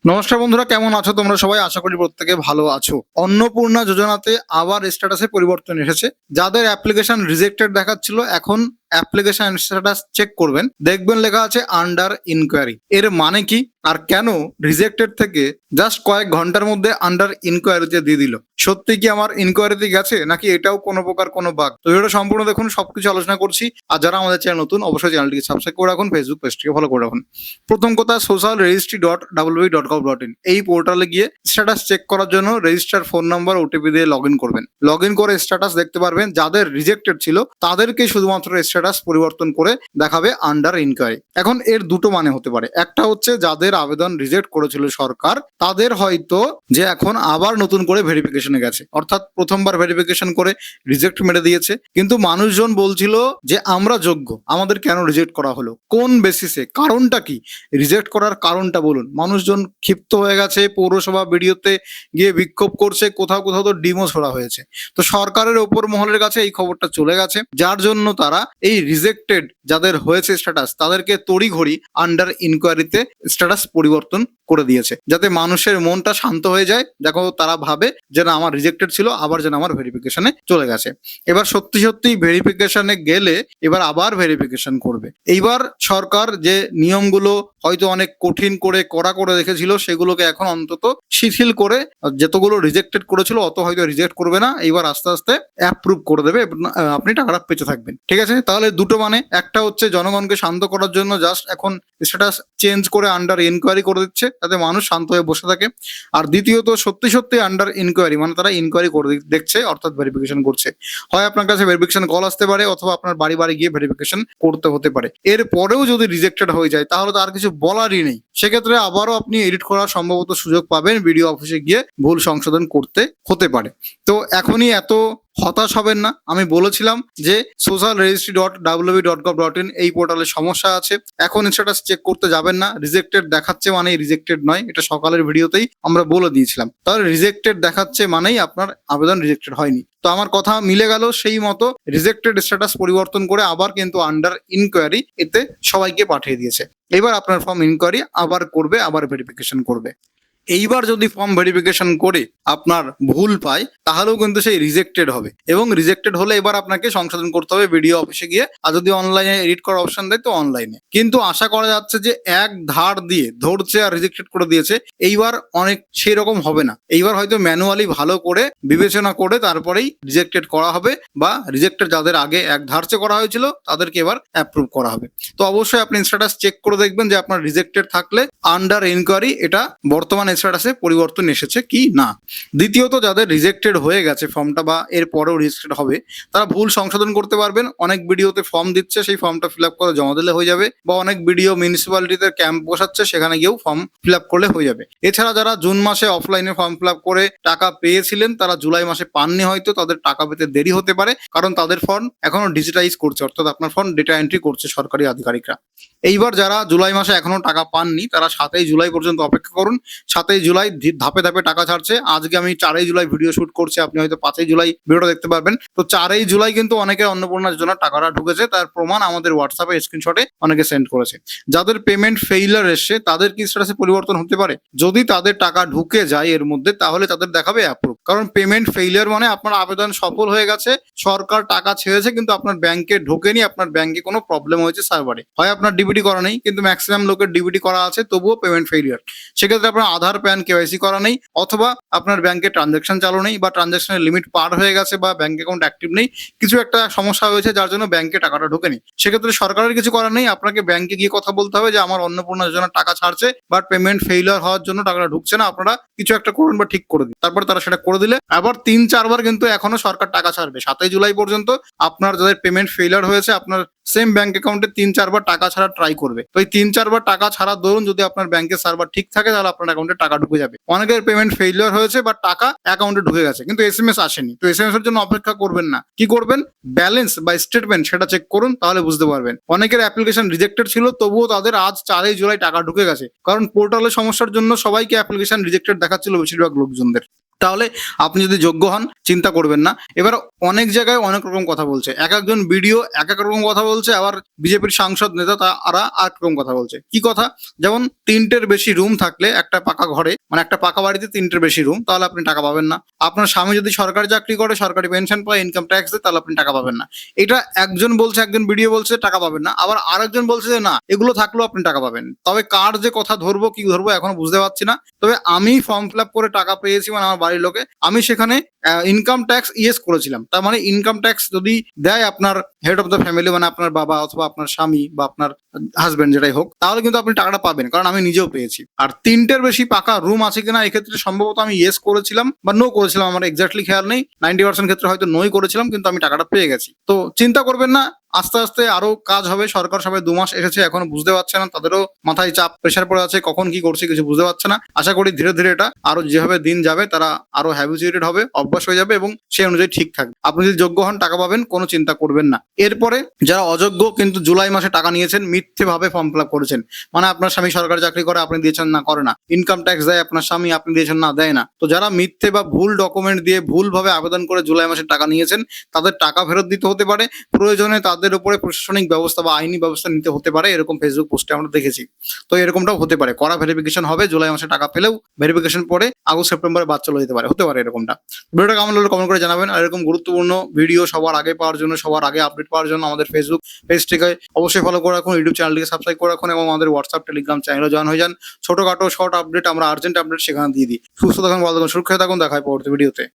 নমস্কার বন্ধুরা, কেমন আছো তোমরা সবাই? আশা করি প্রত্যেকে ভালো আছো। অন্নপূর্ণা যোজনাতে আবার স্ট্যাটাসে পরিবর্তন এসেছে। যাদের অ্যাপ্লিকেশন রিজেক্টেড দেখাচ্ছিল, এখন অ্যাপ্লিকেশন স্ট্যাটাস চেক করবেন, দেখবেন লেখা আছে আন্ডার ইনকোয়ারি। এর মানে কি আর কেন রিজেক্টেড থেকে জাস্ট কয়েক ঘন্টার মধ্যে আন্ডার ইনকোয়ারিতে দিয়ে দিল? সত্যি কি আমার ইনকোয়ারিতে গেছে, নাকি এটাও কোনো প্রকার কোনো বাগ? তো এটা সম্পূর্ণ দেখুন, সবকিছু আলোচনা করছি। আর যারা আমাদের চ্যানেল নতুন, অবশ্যই চ্যানেলটিকে সাবস্ক্রাইব করে রাখুন, ফেসবুক পেজটিকে ফলো করে রাখুন। প্রথম কথা, social registry.www.gov.in এই পোর্টালে গিয়ে স্ট্যাটাস চেক করার জন্য রেজিস্টার ফোন নাম্বার ওটিপি দিয়ে লগ ইন করবেন। লগ ইন করে স্ট্যাটাস দেখতে পারবেন। যাদের রিজেক্টেড ছিল তাদেরকে শুধুমাত্র স্ট্যাটাস পরিবর্তন করে দেখাবে আন্ডার ইনকোয়ারি। এখন এর দুটো মানে হতে পারে। একটা হচ্ছে যাদের আবেদন রিজেক্ট করেছিল সরকার, তাদের হয়তো যে এখন আবার নতুন করে ভেরিফিকেশনে গেছে, অর্থাৎ প্রথমবার ভেরিফিকেশন করে রিজেক্ট মেরে দিয়েছে, কিন্তু মানুষজন বলছিল যে আমরা যোগ্য, আমাদের কেন রিজেক্ট করা হলো, কোন বেসিসে, কারণটা কি, রিজেক্ট করার কারণটা বলুন। মানুষজন ক্ষিপ্ত হয়ে গেছে, পৌরসভা ভিডিওতে গিয়ে বিক্ষোভ করছে, কোথাও কোথাও তো ডিমও ছোড়া হয়েছে। তো সরকারের ওপর মহলের কাছে এই খবরটা চলে গেছে, যার জন্য তারা এই রিজেক্টেড যাদের হয়েছে স্ট্যাটাস তাদেরকে তড়িঘড়ি আন্ডার ইনকোয়ারিতে স্ট্যাটাস পরিবর্তন করে দিয়েছে, যাতে মানুষের মনটা শান্ত হয়ে যায়। দেখো, তারা ভাবে যে না, আমার রিজেক্টেড ছিল, আবার যেন আমার ভেরিফিকেশনে চলে গেছে। এবার সত্যি সত্যি ভেরিফিকেশনে গেলে এবার আবার ভেরিফিকেশন করবে। এইবার সরকার যে নিয়মগুলো হয়তো অনেক কঠিন করে কড়া করে রেখেছিল, সেগুলোকে এখন অন্তত শিথিল করে যতগুলো রিজেক্টেড করেছিল অত হয়তো রিজেক্ট করবে না, এইবার আস্তে আস্তে অ্যাপ্রুভ করে দেবে, আপনি টাকাটা পেতে থাকবেন। ঠিক আছে, তাহলে দুটো মানে, একটা হচ্ছে জনগণকে শান্ত করার জন্য জাস্ট এখন স্ট্যাটাস চেঞ্জ করে আন্ডার ইনকোয়ারি করে দিচ্ছে, যাতে মানুষ শান্ত হয়ে বসে থাকে। আর দ্বিতীয়ত, সত্যি সত্যি আন্ডার ইনকোয়ারি মানে তারা ইনকোয়ারি করে দেখছে, অর্থাৎ ভেরিফিকেশন করছে। হয় আপনার কাছে ভেরিফিকেশন কল আসতে পারে, অথবা আপনার বাড়ি বাড়ি গিয়ে ভেরিফিকেশন করতে হতে পারে। এর পরেও যদি রিজেক্টেড হয়ে যায় তাহলে তো আর কিছু বলারই নেই। সেক্ষেত্রে আবারও আপনি এডিট করার সম্ভবত সুযোগ পাবেন, বিডিও অফিসে গিয়ে ভুল সংশোধন করতে হতে পারে। তো এখনই এত হতাশ হবেন না। আমি বলেছিলাম যে social registry.www.gov.in এই পোর্টালে সমস্যা আছে। এখন স্ট্যাটাস চেক করতে যাবেন না। রিজেক্টেড দেখাচ্ছে মানে রিজেক্টেড নয়, এটা সকালের ভিডিওতেই আমরা বলে দিয়েছিলাম। তাহলে রিজেক্টেড দেখাচ্ছে মানেই আপনার আবেদন রিজেক্টেড হয়নি। তো আমার কথা মিলে গেল, সেই মতো রিজেক্টেড স্ট্যাটাস পরিবর্তন করে আবার কিন্তু আন্ডার ইনকোয়ারি এতে সবাইকে পাঠিয়ে দিয়েছে। এবার আপনার ফর্ম ইনকোয়ারি আবার করবে, আবার ভেরিফিকেশন করবে। এইবার যদি ফর্ম ভেরিফিকেশন করে আপনার ভুল পায়, তাহলেও কিন্তু সেই রিজেক্টেড হবে, এবং রিজেক্টেড হলে এবার আপনাকে সংশোধন করতে হবে বিডিও অফিসে গিয়ে। আর যদি অনলাইনে এডিট করার অপশন দেয় তো অনলাইনে। কিন্তু আশা করা যাচ্ছে যে এক ধার দিয়ে ধরছে আর রিজেক্টেড করে দিয়েছে, এইবার অনেক সেই রকম হবে না। এইবার হয়তো ম্যানুয়ালি ভালো করে বিবেচনা করে তারপরেই রিজেক্টেড করা হবে, বা রিজেক্টেড যাদের আগে এক ধারচে করা হয়েছিল তাদেরকে এবার অ্যাপ্রুভ করা হবে। তো অবশ্যই আপনি স্ট্যাটাস চেক করে দেখবেন যে আপনার রিজেক্টেড থাকলে আন্ডার ইনকোয়ারি এটা বর্তমানে স্ট্যাটাসে পরিবর্তন এসেছে কি না। দ্বিতীয়ত, যাদের রিজেক্টেড হয়ে গেছে ফর্মটা বা এর পরেও রিজেক্টেড হবে, তারা ভুল সংশোধন করতে পারবেন। অনেক ভিডিওতে ফর্ম দিচ্ছে, সেই ফর্মটা ফিল আপ করে জমা দিলে হয়ে যাবে, বা অনেক ভিডিও মিউনিসিপ্যালিটিতে ক্যাম্প বসাচ্ছে, সেখানে গিয়েও ফর্ম ফিল আপ করলে হয়ে যাবে। এছাড়া যারা জুন মাসে অফলাইনে ফর্ম ফিল আপ করে টাকা পেয়েছিলেন, তারা জুলাই মাসে পাননি, হয়তো তাদের টাকা পেতে দেরি হতে পারে, কারণ তাদের ফর্ম এখনো ডিজিটাইজ করছে, অর্থাৎ আপনার ফর্ম ডেটা এন্ট্রি করছে সরকারি আধিকারিকরা। এইবার যারা জুলাই মাসে এখনো টাকা পাননি, তারা 7ই জুলাই পর্যন্ত অপেক্ষা করুন। 7ই জুলাই ধাপে ধাপে টাকা ছাড়ছে। আজকে আমি 4ই জুলাই ভিডিও শুট করছি, আপনি হয়তো 5ই জুলাই ভিডিওটা দেখতে পারবেন। তো 4ই জুলাই কিন্তু অনেকের অন্নপূর্ণা যোজনার টাকাটা ঢুকেছে, তার প্রমাণ আমাদের হোয়াটসঅ্যাপে স্ক্রিনশটে অনেকে সেন্ড করেছে। যাদের পেমেন্ট ফেইলার এসছে তাদের কি স্ট্যাটাসে পরিবর্তন হতে পারে? যদি তাদের টাকা ঢুকে যায় এর মধ্যে, তাহলে তাদের দেখাবে অ্যাপ্রুভ। কারণ পেমেন্ট ফেইলিয়ার মানে আপনার আবেদন সফল হয়ে গেছে, সরকার টাকা ছেড়েছে, কিন্তু আপনার ব্যাংকে ঢোকেনি, আপনার ব্যাংকে কোনো প্রবলেম হয়েছে সার্ভারে। হয় আপনার ডিবিটি করা নেই, কিন্তু ম্যাক্সিমাম লোকের ডিবিটি করা আছে, তবুও পেমেন্ট ফেইলিয়ার। সেক্ষেত্রে আপনার আধার, প্যান, কেওয়াইসি করা নেই, অথবা আপনার ব্যাংকে ট্রানজাকশন চালু নেই, বা ট্রানজাকশনের লিমিট পার হয়ে গেছে, বা ব্যাংক অ্যাকাউন্ট অ্যাক্টিভ নেই, কিছু একটা সমস্যা হয়েছে যার জন্য ব্যাংকে টাকাটা ঢোকেনি। সেক্ষেত্রে সরকারের কিছু করার নেই, আপনাকে ব্যাংকে গিয়ে কথা বলতে হবে যে আমার অন্নপূর্ণা যোজনার টাকা ছাড়ছে, বাট পেমেন্ট ফেইলিয়ার হওয়ার জন্য টাকাটা ঢুকছে না, আপনারা কিছু একটা করুন বা ঠিক করে দিন। তারপরে তারা সেটা করে দিলে আবার 3-4 বার কিন্তু এখনো সরকার টাকা ছাড়বে। 7ই জুলাই পর্যন্ত আপনার যাদের পেমেন্ট ফেইলিয়ার হয়েছে, আপনার সেম ব্যাংক অ্যাকাউন্টে 3-4 বার টাকা ছাড়া ট্রাই করবে। তো এই 3-4 বার টাকা ছাড়া দরুন যদি আপনার ব্যাংকের সার্ভার ঠিক থাকে, তাহলে আপনার অ্যাকাউন্টে টাকা ঢুকে যাবে। অনেকের পেমেন্ট ফেইলিয়ার হয়েছে বা টাকা অ্যাকাউন্টে ঢুকে গেছে, কিন্তু এসএমএস আসেনি। তো এসএমএস এর জন্য অপেক্ষা করবেন না, কি করবেন, ব্যালেন্স বা স্টেটমেন্ট সেটা চেক করুন, তাহলে বুঝতে পারবেন। অনেকের অ্যাপ্লিকেশন রিজেক্টেড ছিল, তবুও তাদের আজ 4ই জুলাই টাকা ঢুকে গেছে, কারণ পোর্টালের সমস্যার জন্য সবাইকে অ্যাপ্লিকেশন রিজেক্টেড দেখাচ্ছিল বেশিরভাগ লোকজনদের। তাহলে আপনি যদি যোগ্য হন চিন্তা করবেন না। এবার অনেক জায়গায় অনেক রকম কথা বলছে, এক একজন ভিডিও এক এক রকম কথা বলছে, আবার বিজেপির সাংসদ নেতা তারা আর এক রকম কথা বলছে। কি কথা? যেমন 3টের বেশি রুম থাকলে একটা পাকা ঘরে, মানে একটা পাকা বাড়িতে 3টের বেশি রুম, তাহলে আপনি টাকা পাবেন না। আপনার স্বামী যদি সরকারি চাকরি করে, সরকারি পেনশন পায়, ইনকাম ট্যাক্স দেয়, তাহলে আপনি টাকা পাবেন না। এটা একজন বলছে, একজন ভিডিও বলছে টাকা পাবেন না, আবার আরেকজন বলছে যে না এগুলো থাকলেও আপনি টাকা পাবেন। তবে কার যে কথা ধরবো কি ধরবো এখনো বুঝতে পারছি না। তবে আমি ফর্ম ফিল আপ করে টাকা পেয়েছি, মানে আমার বাড়ির লোকে, আমি সেখানে ইনকাম ট্যাক্স ইয়েস করেছিলাম। তার মানে ইনকাম ট্যাক্স যদি দেয় আপনার হেড অফ দ্য ফ্যামিলি, মানে আপনার বাবা অথবা আপনার স্বামী বা আপনার হাজবেন্ড যেটাই হোক, তাহলে কিন্তু আপনি টাকাটা পাবেন, কারণ আমি নিজেও পেয়েছি। আর 3টের বেশি পাকা রুম আছে কিনা এক্ষেত্রে সম্ভবত আমি ইয়েস করেছিলাম বা নো করেছিলাম, আমার এক্স্যাক্টলি খেয়াল নেই। 90% ক্ষেত্রে হয়তো নোই করেছিলাম, কিন্তু আমি টাকাটা পেয়ে গেছি। তো চিন্তা করবেন না, আস্তে আস্তে আরো কাজ হবে। সরকার সবাই 2 মাস এসেছে, এখনো বুঝতে পারছে না, তাদেরও মাথায় চাপ প্রেশার পড়ে আছে, কখন কি করছে কিছু বুঝতে পারছে না। আশা করি ধীরে ধীরে এটা আরো যেভাবে দিন যাবে তারা আরো হ্যাবিচুয়েটেড হবে, অভ্যাস হয়ে যাবে এবং সেই অনুযায়ী ঠিক থাকবে। আপনি যদি যোগ্য হন টাকা পাবেন, কোনো চিন্তা করবেন না। এরপরে যারা অযোগ্য কিন্তু জুলাই মাসে টাকা নিয়েছেন, মিথ্যে ভাবে ফর্ম ফিল আপ করেছেন, মানে আপনার স্বামী সরকারি চাকরি করে, আপনি দিয়েছেন না, করে না, ইনকাম ট্যাক্স দেয় আপনার স্বামী, আপনি দিয়েছেন না, দেয় না। তো যারা মিথ্যে বা ভুল ডকুমেন্ট দিয়ে ভুলভাবে আবেদন করে জুলাই মাসে টাকা নিয়েছেন, তাদের টাকা ফেরত দিতে হতে পারে, প্রয়োজনে তাদের উপরে প্রশাসনিক ব্যবস্থা বা আইনি ব্যবস্থা নিতে হতে পারে, এরকম ফেসবুক পোস্টে আমরা দেখেছি। তো এরকমটাও হতে পারে, কড়া ভেরিফিকেশন হবে, জুলাই মাসে টাকা পেলেও ভেরিফিকেশন পরে আগস্ট সেপ্টেম্বরে বাদ চলে যেতে পারে, হতে পারে এরকমটা। ভিডিওটা কেমন লাগলো কমেন্ট করে জানাবেন। আর এরকম গুরুত্বপূর্ণ ভিডিও সবার আগে পাওয়ার জন্য, সবার আগে আপডেট পাওয়ার জন্য আমাদের ফেসবুক পেজটিকে অবশ্যই ফলো করে রাখুন, ইউটিউব চ্যানেলটিকে সাবস্ক্রাইব করে রাখুন এবং আমাদের হোয়াটসঅ্যাপ টেলিগ্রাম চ্যানেলে জয়েন হয়ে যান। ছোটখাটো শর্ট আপডেট, আমরা আর্জেন্ট আপডেট সেখানে দিয়ে দিই। সুস্থ থাকুন, ভালো থাকুন, সুরক্ষিত থাকুন, দেখা হয় পরবর্তী ভিডিওতে।